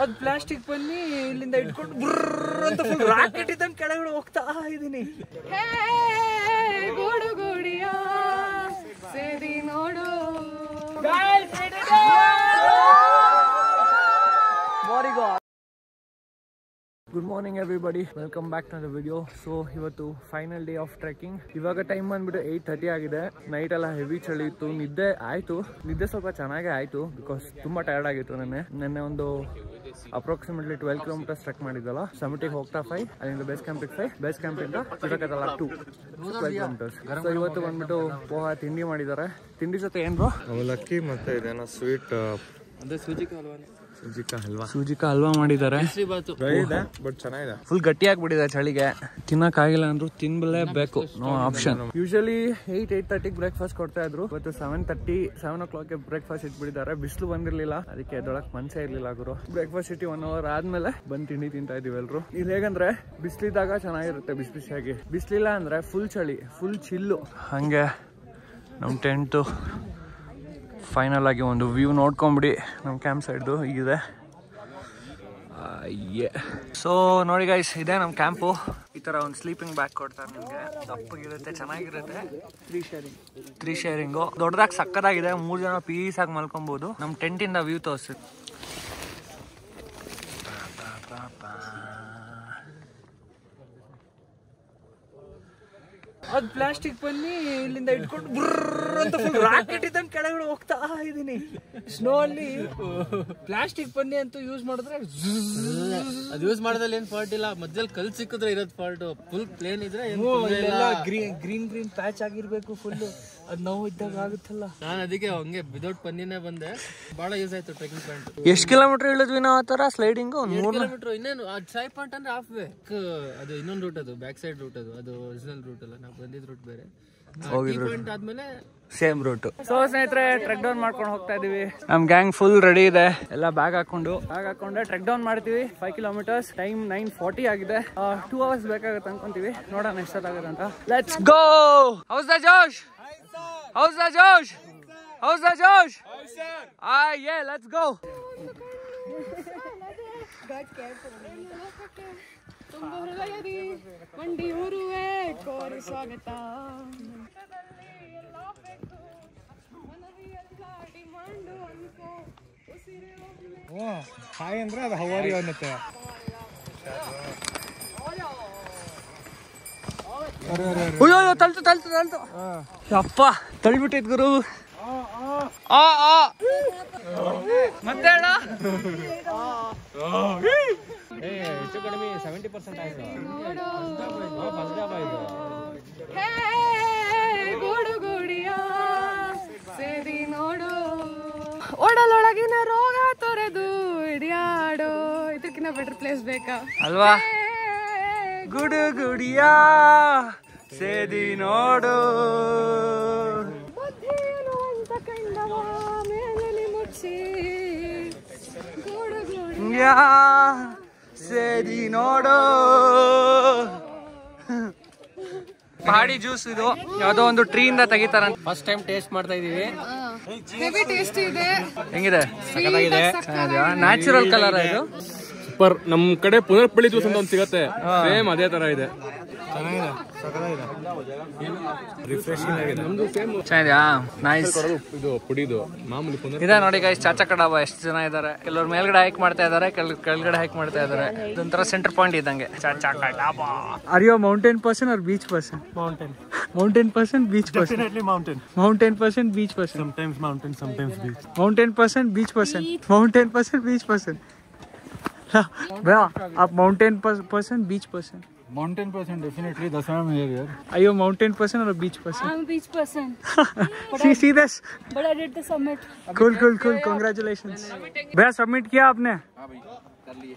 ಅದು ಪ್ಲಾಸ್ಟಿಕ್ ಬನ್ನಿ ಇಲ್ಲಿಂದ ಇಟ್ಕೊಂಡು ಬ್ರರ್ ಅಂತ ಫುಲ್ ರಾಕೆಟ್ ಇದ್ದಂಗೆ ಕೆಳಗಡೆ ಹೋಗ್ತಾ ಇದೀನಿ. ಗೂಡು ಗೂಡಿಯ ಸೇರಿ ನೋಡು. Good morning everybody, welcome back to the video. So ಇವತ್ತು ಫೈನಲ್ ಡೇ ಆಫ್ ಟ್ರೆಕ್ಕಿಂಗ್. ಇವಾಗ ಟೈಮ್ ಬಂದ್ಬಿಟ್ಟು 8:30 ಆಗಿದೆ. ನೈಟ್ ಎಲ್ಲ ಹೆವಿ ಚಳಿ ಇತ್ತು, ನಿದ್ದೆ ಆಯಿತು. ನಿದ್ದೆ ಸ್ವಲ್ಪ ಚೆನ್ನಾಗೇ ಆಯಿತು ಬಿಕಾಸ್ ತುಂಬ ಟಯರ್ಡ್ ಆಗಿತ್ತು. ನೆನ್ನೆ ಒಂದು ಅಪ್ರಾಕ್ಸಿಮೇಟ್ಲಿ 12 ಕಿಲೋಮೀಟರ್ಸ್ ಟ್ರೆಕ್ ಮಾಡಿದ್ದಲ್ಲ. ಸಮಿಟಿಗೆ ಹೋಗ್ತಾ 5, ಅಲ್ಲಿಂದ ಬೇಸ್ ಕ್ಯಾಂಪಿಗೆ 5, ಬೇಸ್ ಕ್ಯಾಂಪಿಂದ ಚಿರಕತ್ತಲ್ಲ 2 12 ಕಿಲೋಮೀಟರ್ಸ್. ಸೊ ಇವತ್ತು ಬಂದ್ಬಿಟ್ಟು ಪೋಹ ತಿಂಡಿ ಮಾಡಿದ್ದಾರೆ. ತಿಂಡಿ ಜೊತೆ ಏನು ಬ್ರೋ? ಅವಲಕ್ಕಿ ಮತ್ತೆ ಇದೇನೋ ಸ್ವೀಟ್, ಅದೇ ಸೂಜಿಕಾ ಹಲ್ವಾ ಮಾಡಿದ್ದಾರೆ. ಬಟ್ ಚೆನ್ನಾಗಿದೆ. ಫುಲ್ ಗಟ್ಟಿ ಆಗ್ಬಿಟ್ಟಿದೆ ಚಳಿಗೆ. ತಿನ್ನಕ್ಕಾಗಿಲ್ಲ ಅಂದ್ರು ತಿನ್ಬಲೇಬೇಕು, ನೋ ಆಪ್ಷನ್. ಯೂಶಲಿ 8:30 ಬ್ರೇಕ್ಫಾಸ್ಟ್ ಕೊಡ್ತಾ ಇದ್ರು. ಇವತ್ತು 7 o'clock ಬ್ರೇಕ್ಫಾಸ್ಟ್ ಇಟ್ಬಿಟ್ಟಿದ್ದಾರೆ. ಬಿಸಿಲು ಬಂದಿರ್ಲಿಲ್ಲ, ಅದಕ್ಕೆ ಎದ್ದೊಳಕ್ ಮನ್ಸೇ ಇರ್ಲಿಲ್ಲ ಗುರು. ಬ್ರೇಕ್ಫಾಸ್ಟ್ ಇಟ್ಟು 1 hour ಆದ್ಮೇಲೆ ಬಂದ್ ತಿಂಡಿ ತಿಂತಾ ಇದೀವಿ ಎಲ್ರು. ಇಲ್ಲಿ ಹೇಗಂದ್ರೆ ಬಿಸಿಲಿದ್ದಾಗ ಚೆನ್ನಾಗಿರುತ್ತೆ ಬಿಸಿ ಬಿಸಿಯಾಗಿ, ಬಿಸಿಲಿಲ್ಲ ಅಂದ್ರೆ ಫುಲ್ ಚಳಿ, ಫುಲ್ ಚಿಲ್ಲು. ಹಂಗೆ ನಮ್ ಟೆಂಟು ಫೈನಲ್ ಆಗಿ ಒಂದು ವ್ಯೂ ನೋಡ್ಕೊಂಬಿಡಿ. ನಮ್ಮ ಕ್ಯಾಂಪ್ ಸೈಡ್ದು ಹೀಗಿದೆ. ಸೊ ನೋಡಿ ಗೈಸ್, ಇದೆ ನಮ್ಮ ಕ್ಯಾಂಪು. ಈ ಥರ ಒಂದು ಸ್ಲೀಪಿಂಗ್ ಬ್ಯಾಗ್ ಕೊಡ್ತಾರೆ ನಿಮಗೆ, ದಪ್ಪಗಿರುತ್ತೆ, ಚೆನ್ನಾಗಿರುತ್ತೆ. 3 ಶೇರಿಂಗು, ದೊಡ್ಡದಾಗಿ ಸಕ್ಕದಾಗಿದೆ. 3 ಜನ ಪೀಸಾಗಿ ಮಲ್ಕೊಬೋದು. ನಮ್ಮ ಟೆಂಟಿಂದ ವ್ಯೂ ತೋರಿಸಿ. ಅದು ಪ್ಲಾಸ್ಟಿಕ್ ಬನ್ನಿ ಇಲ್ಲಿಂದ ಇಟ್ಕೊಂಡು ಬ್ರರ್ ಅಂತ ಫುಲ್ ರಾಕೆಟ್ ಇದ್ದಂಗೆ ಕೆಳಗಡೆ ಹೋಗ್ತಾ ಇದೀನಿ. ಸ್ನೋ ಅಲ್ಲಿ ಪ್ಲಾಸ್ಟಿಕ್ ಬನ್ನಿ ಅಂತೂ ಯೂಸ್ ಮಾಡಿದ್ರೆ ಅದು ಯೂಸ್ ಮಾಡೋದ್ರಲ್ಲಿ ಏನ್ ಫಾಲ್ಟ್ ಇಲ್ಲ. ಮಧ್ಯದಲ್ಲಿ ಕಲ್ ಸಿಕ್ಕಿದ್ರೆ ಇರೋದು ಫಾಲ್ಟ್. ಫುಲ್ ಪ್ಲೇನ್ ಇದ್ರೆ ಗ್ರೀನ್ ಪ್ಯಾಚ್ ಆಗಿರ್ಬೇಕು ಫುಲ್. ಅದ್ ನೋವು ಇದ್ದಾಗ ಆಗುತ್ತಲ್ಲ. ನಾನು ಅದಕ್ಕೆ ಹಂಗೆ ವಿದೌಟ್ ಪನ್ನಿನೇ ಬಂದೆ. ಬಹಳ ಯೂಸ್ ಆಯ್ತು ಟ್ರೆಕಿಂಗ್ ಪಾಯಿಂಟ್. ಎಷ್ಟು ಕಿಲೋಮೀಟರ್ ಇಳಿದ್ವಿ ನಾವು ಆ ತರ ಸ್ಲೈಡಿಂಗ್? 3 ಕಿಲೋಮೀಟರ್. ಇನ್ನೇನು ಸೈಡ್ ಪಾಯಿಂಟ್ ಅಂದ್ರೆ ಹಾಫ್ ವೇ. ಅದು ಇನ್ನೊಂದು ರೂಟ್, ಅದು ಬ್ಯಾಕ್ ಸೈಡ್ ರೂಟ್. ಅದು ಒರಿಜಿನಲ್ ರೂಟ್ ಅಲ್ಲ, ನಾವು ಬಂದಿದ್ ರೂಟ್ ಬೇರೆ. ಪಾಯಿಂಟ್ ಆದ್ಮೇಲೆ ಸೇಮ್ ರೂಟ್. ಸೊ ಸ್ನೇಹಿತರೆ, ಟ್ರೆಕ್ ಡೌನ್ ಮಾಡ್ಕೊಂಡು ಹೋಗ್ತಾ ಇದೀವಿ. ನಮ್ ಗ್ಯಾಂಗ್ ಫುಲ್ ರೆಡಿ ಇದೆ. ಎಲ್ಲ ಬ್ಯಾಗ್ ಹಾಕೊಂಡೆ ಟ್ರೆಕ್ ಡೌನ್ ಮಾಡ್ತೀವಿ. 5 kilometers. ಟೈಮ್ 9:40 ಆಗಿದೆ. 2 hours ಬೇಕಾಗುತ್ತೆ ಅನ್ಕೊಂತೀವಿ. ನೋಡೋಣ ಎಷ್ಟಾಗುತ್ತೆ ಅಂತ. Let's go. House the Josh? Yeah, let's go. ತುಂಬ ಹೃದಯದಿ ಮಂಡಿ ಊರುವೆ ಕೋರಿ ಸ್ವಾಗತ. ಹಾಯ್ ಅಂದ್ರೆ ಅದು ಹವಾರಿ ಅನ್ನತ್ತೆ. ಅಯ್ಯೋ ತಲ್ತು ಅಪ್ಪ ತಳ್ಬಿಟ್ಟಿದ್ ಗುರು. ಮತ್ತೆ ಹೆಚ್ಚು ಕಡಿಮೆ 70% ಆಯ್ತು. ಗೂಡು ಗೂಡಿಯ ಸೇರಿ ನೋಡು. ಓಡಲೊಳಗಿನ ರೋಗ ತೊರೆದು ಹಿಡಿಯಾಡೋ. ಇದಕ್ಕಿಂತ ಬೆಟರ್ ಪ್ಲೇಸ್ ಬೇಕಾ ಅಲ್ವಾ? ಗುಡು ಗುಡಿಯ ಸೇದಿ ನೋಡು. ಬುದ್ಧಿಯನು ಅಂತ ಕಂಡವ ಮೇಲೆ ಮುಚ್ಚಿ. ಗೂಡು ಗುಡಿಯ ಸೇದಿ ನೋಡು. ಪಹಾಡಿ ಜ್ಯೂಸ್ ಇದು ಯಾವ್ದೋ ಒಂದು ಟ್ರೀ ಇಂದ ತೆಗಿತಾರ. ಫಸ್ಟ್ ಟೈಮ್ ಟೇಸ್ಟ್ ಮಾಡ್ತಾ ಇದೀವಿ. ಹೆವಿ ಟೇಸ್ಟ್ ಇದೆ. ಹೆಂಗಿದೆ? ನ್ಯಾಚುರಲ್ ಕಲರ್ ಇದು. ಸೂಪರ್. ನಮ್ ಕಡೆ ಪುನರ್ಪಳ್ಳಿ ಜ್ಯೂಸ್ ಅಂತ ಒಂದು ಸಿಗತ್ತೆ, ಸೇಮ್ ಅದೇ ತರ ಇದೆ. ಚೆನ್ನಾಗಿದೆಯಾ? ನೈಸ್. ಇದು ಪುಡಿದು ಮಾಮೂಲಿ ಇದೆ ನೋಡಿ ಗೈಸ್, ಚಾಚಾ ಕಡಾಬ. ಎಷ್ಟು ಜನ ಇದಾರೆ. ಕೆಲವರು ಮೇಲ್ಗಡೆ ಹೈಕ್ ಮಾಡ್ತಾ ಇದಾರೆ, ಕೆಳಗಡೆ ಹೈಕ್ ಮಾಡ್ತಾ ಇದಾರೆ. ಇದೊಂಥರ ಸೆಂಟರ್ ಪಾಯಿಂಟ್ ಇದ್ದಂಗೆ. ಚಾಚಾ ಕಡಾಬ. Are you mountain person or beach person? Mountain person, beach person. Definitely mountain. Mountain person, beach person. Sometimes mountain, sometimes beach. Mountain person, beach person. Mountain person, beach person. भैया आप mountain person beach person? Mountain person definitely. That's why I'm here. Are you a mountain person or a beach person? I'm a beach person. see this? But I did the summit. Cool. Congratulations. भैया submit किया आपने? हाँ भाई, कर लिए.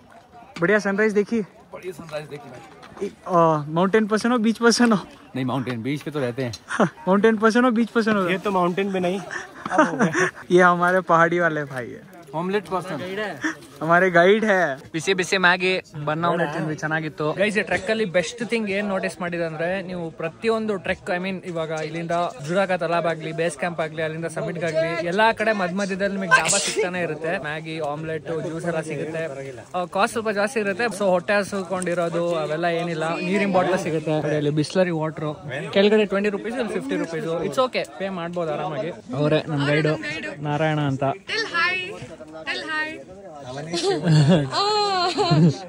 बढ़िया sunrise देखी? बढ़िया सनराइज देखी भाई. माउंटेन पर्सन हो बीच पर्सन हो? नहीं, माउंटेन बीच पे तो रहते हैं. माउंटेन पर्सन हो बीच पर्सन हो? ये तो माउंटेन पे नहीं. ये हमारे पहाड़ी वाले भाई है. Omelette person. हमारे गाइड है ಬಿಸಿ ಬಿಸಿ ಮ್ಯಾಗಿ ಬನ್ ಆಮ್ಲೆಟ್ ತಿಂದ್ವಿ ಚೆನ್ನಾಗಿತ್ತು ಗೈಸ್. ಈ ಟ್ರೆಕ್ ಅಲ್ಲಿ ಬೆಸ್ಟ್ ಥಿಂಗ್ ಏನ್ ನೋಟಿಸ್ ಮಾಡಿದೆ ಅಂದ್ರೆ ನೀವು ಪ್ರತಿಯೊಂದು ಟ್ರೆಕ್ ಐ ಮೀನ್ ಇವಾಗ ಇಲ್ಲಿಂದ ಜುರಾಕ ತಲಾಬ್ ಆಗ್ಲಿ ಬೇಸ್ ಕ್ಯಾಂಪ್ ಆಗ್ಲಿ ಅಲ್ಲಿಂದ ಸಮಿಟ್ ಆಗ್ಲಿ ಎಲ್ಲಾ ಕಡೆ ಮಧ್ಯದಲ್ಲಿ ನಿಮಗೆ ಡಾಬಾ ಸಿಗ್ತಾನೆ ಇರುತ್ತೆ. ಮ್ಯಾಗಿ ಆಮ್ಲೆಟ್ ಜ್ಯೂಸ್ ಎಲ್ಲ ಸಿಗುತ್ತೆ. ಕಾಸ್ಟ್ ಸ್ವಲ್ಪ ಜಾಸ್ತಿ ಇರುತ್ತೆ. ಸೊ ಹೊಟ್ಟೆ ಹಸ್ಕೊಂಡಿರೋದು ಅವೆಲ್ಲ ಏನಿಲ್ಲ. ನೀರಿನ ಬಾಟ್ಲ್ ಸಿಗುತ್ತೆ. ಅಲ್ಲಿ ಬಿಸ್ಲರಿ ವಾಟರ್ ಕೆಳಗಡೆ 20 rupees 50 rupees. It's okay, pay ಮಾಡ್ಬೋದು ಆರಾಮಾಗಿ. ಅವರೇ ನಮ್ ಗೈಡು ನಾರಾಯಣ ಅಂತ.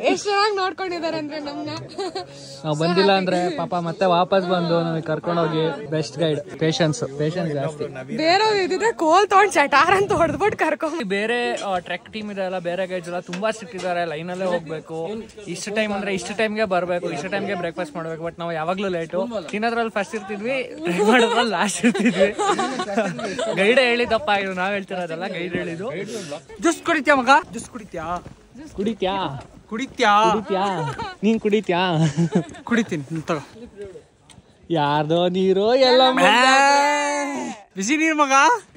ಎಷ್ಟು ಚೆನ್ನಾಗಿ ನೋಡ್ಕೊಂಡಿದ್ದಾರೆ ಅಂದ್ರೆ ನಮ್ನ. ನಾವು ಬಂದಿಲ್ಲ ಅಂದ್ರೆ ಪಾಪ ಮತ್ತೆ ವಾಪಸ್ ಬಂದು ನಮಗೆ ಕರ್ಕೊಂಡು ಹೋಗಿ ಬೆಸ್ಟ್ ಗೈಡ್. ಪೇಷನ್ಸ್ ಜಾಸ್ತಿ. ಬೇರೆ ಇದ್ರೆ ಕೋಲ್ ತಗೊಂಡ್ ಚಟಾರ್ ಅಂತ ಹೊಡೆದ್ಬಿಟ್ಟು ಕರ್ಕೊಂಡು. ಬೇರೆ ಟ್ರೆಕ್ ಟೀಮ್ ಇದೆ ಅಲ್ಲ, ಬೇರೆ ಗೈಡ್ಸ್ ಎಲ್ಲ ತುಂಬಾ ಸಿಕ್ಕಿದ್ದಾರೆ. ಲೈನಲ್ಲೇ ಹೋಗ್ಬೇಕು, ಇಷ್ಟು ಟೈಮ್ ಅಂದ್ರೆ ಇಷ್ಟು ಟೈಮ್ಗೆ ಬರ್ಬೇಕು, ಇಷ್ಟು ಟೈಮ್ಗೆ ಬ್ರೇಕ್ಫಾಸ್ಟ್ ಮಾಡ್ಬೇಕು. ಬಟ್ ನಾವು ಯಾವಾಗ್ಲೂ ಲೇಟು. ತಿನ್ನೋದ್ರಲ್ಲಿ ಫಸ್ಟ್ ಇರ್ತಿದ್ವಿ, ಟ್ರೈ ಮಾಡೋದ್ರಲ್ಲಿ ಲಾಸ್ಟ್ ಇರ್ತಿದ್ವಿ. ಗೈಡ್ ಹೇಳಿದಪ್ಪ, ಇದು ನಾವ್ ಹೇಳ್ತಿರೋದಲ್ಲ, ಗೈಡ್ ಹೇಳಿದ್ದು. ಜ್ಯೂಸ್ ಕುಡಿತ್ಯಾ ಮಗ? ಜ್ಯೂಸ್ ಕುಡಿತ್ಯಾ? ನೀನ್ ಕುಡಿತ್ಯಾ? ಕುಡಿತೀನಿ ತಗೋ. ಯಾರ್ದೋ ನೀರು ಎಲ್ಲ ಬಿಸಿ ನೀರ್ ಮಗ.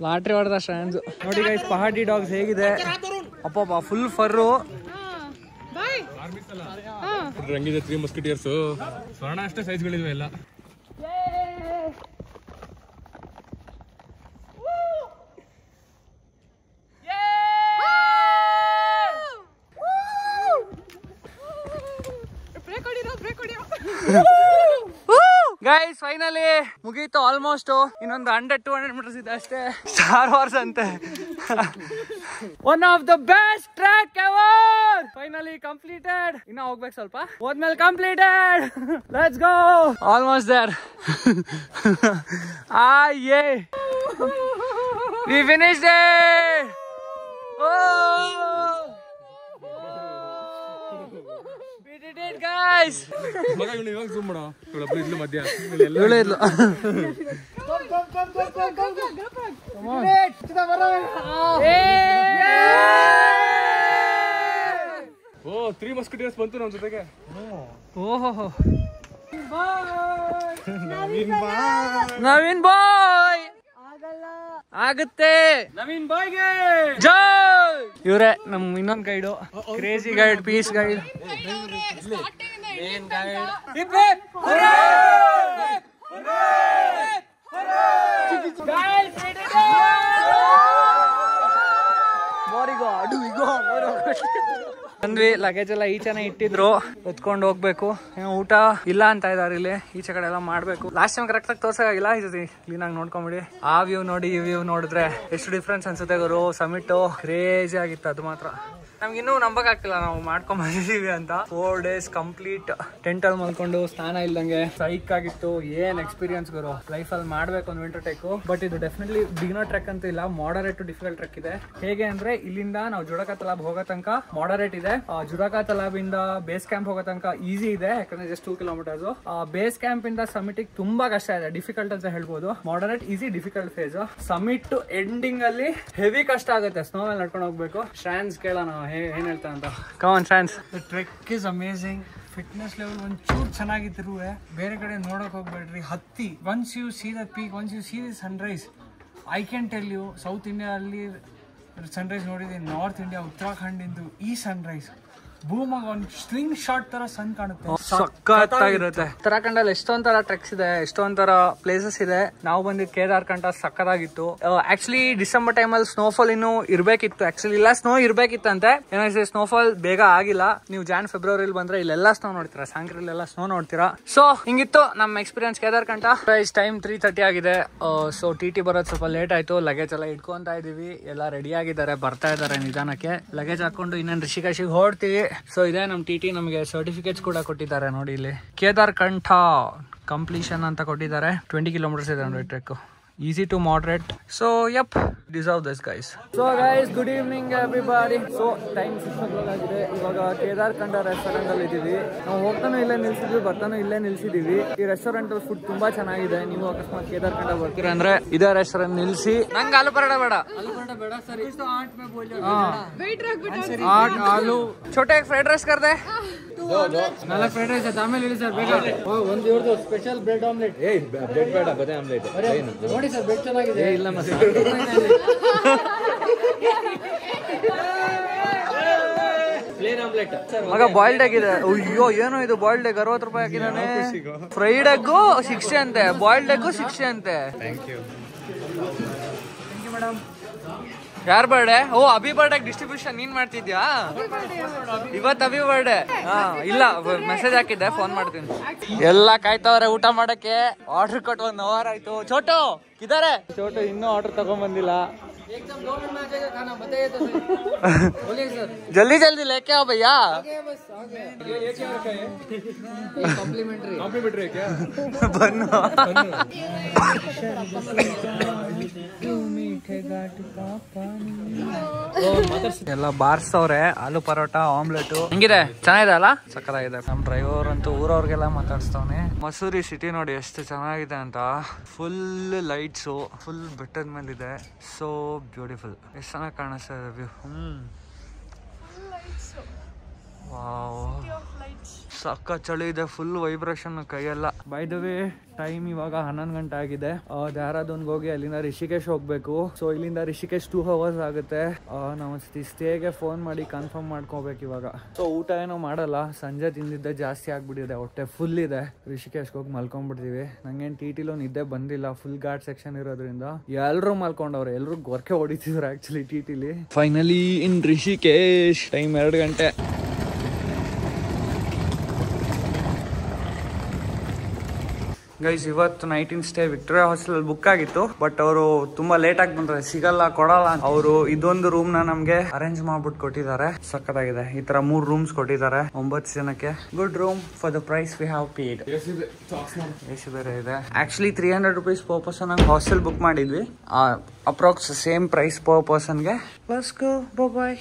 ಲಾಟ್ರಿ ಹೊಡೆದ ಸ್ಟ್ಯಾಂಡ್ಸ್ ನೋಡಿ ಗೈಸ್. ಪಹಾಡಿ ಡಾಗ್ಸ್ ಹೇಗಿದೆ ಅಪ್ಪ, ಫುಲ್ ಫರ್ರು. ರಂಗಿದೆ 3 ಮಸ್ಕಿಟಿಯರ್ಸ್. ಸ್ವರ್ಣ ಅಷ್ಟೇ ಸೈಜ್ಗಳಿವೆ ಎಲ್ಲ. ಗೈಸ್ ಫೈನಲಿ ಮುಗೀತು ಆಲ್ಮೋಸ್ಟ್. ಇನ್ನೊಂದು 100-200 ಮೀಟರ್ಸ್ ಇದೆ ಅಷ್ಟೇ. ಸ್ಟಾರ್ ವಾರ್ಸ್ ಅಂತೆ. One of the best track ever finally completed. ಇನ್ನ ಹೋಗ್ಬೇಕು ಸ್ವಲ್ಪ, ಹೋದ್ಮೇಲೆ completed. Let's go. Almost there. ಯೇ ವಿ ಫಿನಿಶ್ಡ್ ಇಟ್. Guys, ಮಗ ಇವನು ಇವಾಗ ಜೂಮ್ ಮಾಡೋ. ಇವಳೊಬ್ಳು ಇದ್ಲು ಮಧ್ಯ. ಇವಳೇ ಇದ್ಲು. ಓ 3 ಮಸ್ಕಿಟಿಯರ್ಸ್ ಬಂತು ನಮ್ಮ ಜೊತೆಗೆ. ಓಹೋ ನವೀನ್ ಬಾಯ್ ಆಗುತ್ತೆ. ನವೀನ್ ಬಾಯ್ಗೆ ಜೈ. ಇವರೇ ನಮ್ ಇನ್ನೊಂದ್ guide, crazy guide, peace guide. ಬಂದ್ವಿ, ಲಗೇಜ್ ಎಲ್ಲ ಈಚೆನೆ ಇಟ್ಟಿದ್ರು, ಎತ್ಕೊಂಡು ಹೋಗ್ಬೇಕು. ಊಟ ಇಲ್ಲ ಅಂತ ಇದಾರೆ ಇಲ್ಲಿ, ಈಚೆ ಕಡೆ ಎಲ್ಲ ಮಾಡ್ಬೇಕು. ಲಾಸ್ಟ್ ಟೈಮ್ ಕರೆಕ್ಟ್ ಆಗಿ ತೋರ್ಸಕ್ಕಾಗಿಲ್ಲ, ಇದು ಕ್ಲೀನ್ ಆಗಿ ನೋಡ್ಕೊಂಬಿಡಿ. ಆ ವ್ಯೂ ನೋಡಿ ಈ ವ್ಯೂ ನೋಡಿದ್ರೆ ಎಷ್ಟು ಡಿಫ್ರೆನ್ಸ್ ಅನ್ಸುತ್ತೆ ಗುರು. ಸಮಿಟ್ ಕ್ರೇಜಿ ಆಗಿತ್ತು ಅದು ಮಾತ್ರ. ನಮ್ಗೆ ಇನ್ನೂ ನಂಬಕ್ ಆಗ್ತಿಲ್ಲ ನಾವು ಮಾಡ್ಕೊಂಡ್ ಬಂದಿದೀವಿ ಅಂತ. 4 days ಕಂಪ್ಲೀಟ್ ಟೆಂಟ್ ಅಲ್ಲಿ ಮಾಡ್ಕೊಂಡು ಸ್ನಾನ ಇಲ್ದಂಗೆ ಸೈಕ್ ಆಗಿತ್ತು. ಏನ್ ಎಕ್ಸ್ಪೀರಿಯನ್ಸ್ ಗುರು, ಲೈಫ್ ಅಲ್ಲಿ ಮಾಡ್ಬೇಕು ಒಂದು ವಿಂಟರ್ ಟ್ರೆಕ್. ಬಟ್ ಇದು ಡೆಫಿನೆಟ್ಲಿ ಬಿಗಿನರ್ ಟ್ರೆಕ್ ಅಂತ ಇಲ್ಲ, ಮಾಡರೇಟ್ ಟು ಡಿಫಿಕಲ್ಟ್ ಟ್ರೆಕ್ ಇದೆ. ಹೇಗೆ ಅಂದ್ರೆ ಇಲ್ಲಿಂದ ನಾವು ಜುಡಕ ತಲಾಬ್ ಹೋಗೋ ತನಕ ಮಾಡರೇಟ್ ಇದೆ. ಜುಡಕ ತಲಾಬ್ ಇಂದ ಬೇಸ್ ಕ್ಯಾಂಪ್ ಹೋಗೋ ತನಕ ಈಸಿ ಇದೆ, ಯಾಕಂದ್ರೆ ಜಸ್ಟ್ 2 kilometers. ಬೇಸ್ ಕ್ಯಾಂಪ್ ಇಂದ ಸಮಿಟ್ ತುಂಬಾ ಕಷ್ಟ ಇದೆ, ಡಿಫಿಕಲ್ಟ್ ಅಂತ ಹೇಳ್ಬೋದು. Moderate easy, difficult phase. Summit ending ಅಲ್ಲಿ ಹೆವಿ ಕಷ್ಟ ಆಗುತ್ತೆ, ಸ್ನೋ ಮೇಲೆ ನಡ್ಕೊಂಡು ಹೋಗ್ಬೇಕು. ಸ್ಟ್ರಾಂಡ್ಸ್ ಕೇಳೋಣ ಏನ್ ಹೇಳ್ತಾ ಅಂತ. Come on strands. The trek is amazing. Fitness level ಒಂಚೂರು ಚೆನ್ನಾಗಿದ್ರು ಬೇರೆ ಕಡೆ ನೋಡಕ್ ಹೋಗ್ಬೇಡ್ರಿ. ಹತ್ತಿ, once you see the peak, once you see the sunrise, I can tell you, south India ಅಲ್ಲಿ ಸನ್ರೈಸ್ ನೋಡಿದ್ದೀನಿ, ನಾರ್ತ್ ಇಂಡಿಯಾ ಉತ್ತರಾಖಂಡ್ ಇಂದು ಈ ಸನ್ರೈಸ್ ಭೂಮಾಗ ಒಂದು ಸ್ಲಿಂಗ್ ಶಾಟ್ ತರ ಸನ್ ಕಾಣುತ್ತೆ, ಸಕ್ಕತ್ತಾಗಿರುತ್ತೆ. ಉತ್ತರಾಖಂಡಲ್ಲಿ ಎಷ್ಟೊಂದ್ ತರ ಟ್ರೆಕ್ಸ್ ಇದೆ, ಎಷ್ಟೊಂದ್ ತರ ಪ್ಲೇಸಸ್ ಇದೆ. ನಾವು ಬಂದಿದ್ದು ಕೇದಾರ್ಕಂಠ, ಸಕ್ಕತ್ತಾಗಿತ್ತು. ಆಕ್ಚುಲಿ ಡಿಸೆಂಬರ್ ಟೈಮಲ್ಲಿ ಸ್ನೋಫಾಲ್ ಇನ್ನೂ ಇರ್ಬೇಕಿತ್ತು. ಆಕ್ಚುಲಿ ಇಲ್ಲ, ಸ್ನೋ ಇರ್ಬೇಕಿತ್ತಂತೆ. ಏನಾಗಿದೆ, ಸ್ನೋಫಾಲ್ ಬೇಗ ಆಗಿಲ್ಲ. ನೀವು Jan-February ಬಂದ್ರೆ ಇಲ್ಲೆಲ್ಲ ಸ್ನೋ ನೋಡ್ತೀರಾ, ಸಾಂಕ್ರಿಲೆಲ್ಲ ಸ್ನೋ ನೋಡ್ತೀರಾ. ಸೊ ಹಿಂಗಿತ್ತು ನಮ್ಮ ಎಕ್ಸ್ಪೀರಿಯನ್ಸ್ ಕೇದಾರ್ಕಂಠ. ಟೈಮ್ 3:30 ಆಗಿದೆ. ಸೊ TT ಬರೋದು ಸ್ವಲ್ಪ ಲೇಟ್ ಆಯ್ತು. ಲಗೇಜ್ ಎಲ್ಲ ಇಟ್ಕೊಂತ ಇದೀವಿ, ಎಲ್ಲ ರೆಡಿ ಆಗಿದ್ದಾರೆ, ಬರ್ತಾ ಇದಾರೆ ನಿಧಾನಕ್ಕೆ. ಲಗೇಜ್ ಹಾಕೊಂಡು ಇನ್ನೇನು ರಿಷಿಕೇಶಿಗೆ ಹೊರಡ್ತೀವಿ. ಸೊ ಇದೇ ನಮ್ಮ TT ನಮಗೆ ಸರ್ಟಿಫಿಕೇಟ್ಸ್ ಕೂಡ ಕೊಟ್ಟಿದ್ದಾರೆ ನೋಡಿ. ಇಲ್ಲಿ ಕೇದಾರ್ಕಂಠ ಕಂಪ್ಲೀಷನ್ ಅಂತ ಕೊಟ್ಟಿದ್ದಾರೆ. 20 kilometers ಇದೆ ನೋಡಿ trek. easy to moderate. So yep, deserve this guys. So guys, good evening everybody. So time 6 o'clock ಆಗಿದೆ. ಇವಾಗ ಕೇದಾರ್ಕಂಠ ರೆಸ್ಟೋರೆಂಟ್ ಅಲ್ಲಿ ಇದೀವಿ. ನಾವು ಹೋಗ್ತಾನು ಇಲ್ಲೇ ನಿಲ್ಸಿದ್ವಿ, ಬರ್ತಾನು ಇಲ್ಲೇ ನಿಲ್ಸಿದೀವಿ. ಈ ರೆಸ್ಟೋರೆಂಟ್ ಅಲ್ಲಿ ಫುಡ್ ತುಂಬಾ ಚೆನ್ನಾಗಿದೆ. ನೀವು ಅಕಸ್ಮಾತ್ ಕೇದಾರ್ಕಂಠ ಬರ್ತೀರಾ ಅಂದ್ರೆ ಇದೇ ರೆಸ್ಟೋರೆಂಟ್ ನಿಲ್ಸಿ. ನಂಗೆ ಆಲೂ ಪರೋಟ ಬೇಡ, ಆಲೂ ಪರೋಟ ಬೇಡ ಸರ್. 8 ಆಲೂ छोटे एक फ्राइड राइस कर दे. 4 फ्राइड राइस है, ಆಮೇಲೆ ಹೇಳಿ ಸರ್ ಬೇಗ. ಒಂದು ಇವ್ರದ್ದು ಸ್ಪೆಷಲ್ ಬ್ರೆಡ್ ಆಮ್ಲೆಟ್. ಬ್ರೆಡ್ ಬೇಡ, ಬದೇ ಆಮ್ಲೆಟ್ ನೋಡಿ ಸರ್, ಬ್ರೆಡ್ ಚೆನ್ನಾಗಿದೆ. ಇಲ್ಲ ಮಗ ಬಾಯ್ಲ್ಡ್ ಎಗ್ ಇದೆ. ಅಯ್ಯೋ ಏನೋ ಇದು ಬಾಯ್ಲ್ಡ್ ಎಗ್ 60 ರೂಪಾಯಿ ಹಾಕಿದಾನೆ. ಫ್ರೈಡ್ ಎಗ್ 60 ಅಂತೆ, ಬಾಯ್ಲ್ಡ್ ಎಗ್ 60 ಅಂತೆ. Thank you madam. ಯಾರ್ ಬರ್ಡೇ? ಓ ಅಭಿ ಬರ್ಡೇ ಡಿಸ್ಟ್ರಿಬ್ಯೂಷನ್ ನೀನ್ ಮಾಡ್ತಿದ್ಯಾ? ಇವತ್ತು ಅಭಿ ಬರ್ಡೇ. ಇಲ್ಲ ಮೆಸೇಜ್ ಹಾಕಿದ್ದೆ, ಫೋನ್ ಮಾಡ್ತೀನಿ. ಎಲ್ಲ ಕಾಯ್ತವ್ರೆ ಊಟ ಮಾಡಕ್ಕೆ. ಆರ್ಡರ್ ಕೊಟ್ಟು 1 ಅವರ್ ಆಯ್ತು. ಚೋಟು ಇದಾರೆ. ಚೋಟು ಇನ್ನೂ ಆರ್ಡರ್ ತಗೊಂಡ್ ಬಂದಿಲ್ಲ. ಜಲ್ದಿ ಜಲ್ದಿ ಲೇಕೆ आओ भैया. कॉम्प्लीमेंट्री क्या? बनो ಎಲ್ಲ ಬಾರ್ಸವ್ರೆ. ಆಲೂ ಪರೋಟ, ಆಮ್ಲೆಟ್ ಹೆಂಗಿದೆ? ಚೆನ್ನಾಗಿದೆ ಅಲ್ಲ? ಸಕ್ಕತ್ತಾಗಿದೆ. ನಮ್ ಡ್ರೈವರ್ ಅಂತೂ ಊರವ್ರಿಗೆಲ್ಲ ಮಾತಾಡ್ಸ್ತವ್ನೆ. ಮಸೂರಿ ಸಿಟಿ ನೋಡಿ ಎಷ್ಟು ಚೆನ್ನಾಗಿದೆ ಅಂತ. ಫುಲ್ ಲೈಟ್ಸು, ಫುಲ್ ಬೆಟ್ಟದ ಮೇಲಿದೆ. So beautiful. ಎಷ್ಟು ಚೆನ್ನಾಗಿ ಕಾಣಿಸ್ತಾ ಇದೆ ವ್ಯೂ. ವಾವ್, ಸಕ್ಕ ಚಳಿ ಇದೆ. ಫುಲ್ ವೈಬ್ರೇಷನ್ ಕೈಯೆಲ್ಲ. ಬೈ ದ ವೇ ಟೈಮ್ ಇವಾಗ 11 ಗಂಟೆ ಆಗಿದೆ. ದಾರಾದೂನ್ಗೆ ಹೋಗಿ ಅಲ್ಲಿಂದ ರಿಷಿಕೇಶ್ ಹೋಗ್ಬೇಕು. ಸೊ ಇಲ್ಲಿಂದ ರಿಷಿಕೇಶ್ 2 ಅವರ್ಸ್ ಆಗುತ್ತೆ. ನಾವು ಸ್ಟೇಗೆ ಫೋನ್ ಮಾಡಿ ಕನ್ಫರ್ಮ್ ಮಾಡ್ಕೋಬೇಕು ಇವಾಗ. ಸೊ ಊಟ ಏನೋ ಮಾಡಲ್ಲ, ಸಂಜೆ ತಿಂದಿದ್ದೆ ಜಾಸ್ತಿ ಆಗ್ಬಿಟ್ಟಿದೆ, ಹೊಟ್ಟೆ ಫುಲ್ ಇದೆ. ರಿಷಿಕೇಶ್ಗೆ ಹೋಗಿ ಮಲ್ಕೊಂಡ್ಬಿಡ್ತೀವಿ. ನಂಗೇನು ಟಿಟಿಲೂ ನಿದ್ದೆ ಬಂದಿಲ್ಲ, ಫುಲ್ ಘಾಟ್ ಸೆಕ್ಷನ್ ಇರೋದ್ರಿಂದ. ಎಲ್ಲರೂ ಮಲ್ಕೊಂಡವ್ರೆ, ಎಲ್ರು ಗೊರಕೆ ಹೊಡಿತಿದ್ರು ಆಕ್ಚುಲಿ ಟಿಟಿಲಿ. ಫೈನಲಿ ಇನ್ ರಿಷಿಕೇಶ್. ಟೈಮ್ 2 ಗಂಟೆ. ಗೈಸ್ ಇವತ್ತು ನೈಟಿನ್ ಸ್ಟೇ ವಿಕ್ಟೋರಿಯಾ ಹಾಸ್ಟೆಲ್ ಬುಕ್ ಆಗಿತ್ತು. ಬಟ್ ಅವರು ತುಂಬಾ ಲೇಟ್ ಆಗಿ ಬಂದ್ರೆ ಸಿಗಲ್ಲ, ಕೊಡಲ್ಲ. ಅವರು ಇದೊಂದು ರೂಮ್ ನ ನಮ್ಗೆ ಅರೇಂಜ್ ಮಾಡ್ಬಿಟ್ಟು ಕೊಟ್ಟಿದ್ದಾರೆ. ಸಕ್ಕತ್ತಾಗಿದೆ. ಈ ತರ 3 ರೂಮ್ಸ್ ಕೊಟ್ಟಿದ್ದಾರೆ 9 ಜನಕ್ಕೆ. Good room for the price we have paid. AC ಬೇರೆ ಇದೆ. Actually 300 rupees per person hostel book ಮಾಡಿದ್ವಿ. ಅಪ್ರಾಕ್ಸ್ ಸೇಮ್ ಪ್ರೈಸ್ ಪರ್ ಪರ್ಸನ್ಗೆ. Let's go, by.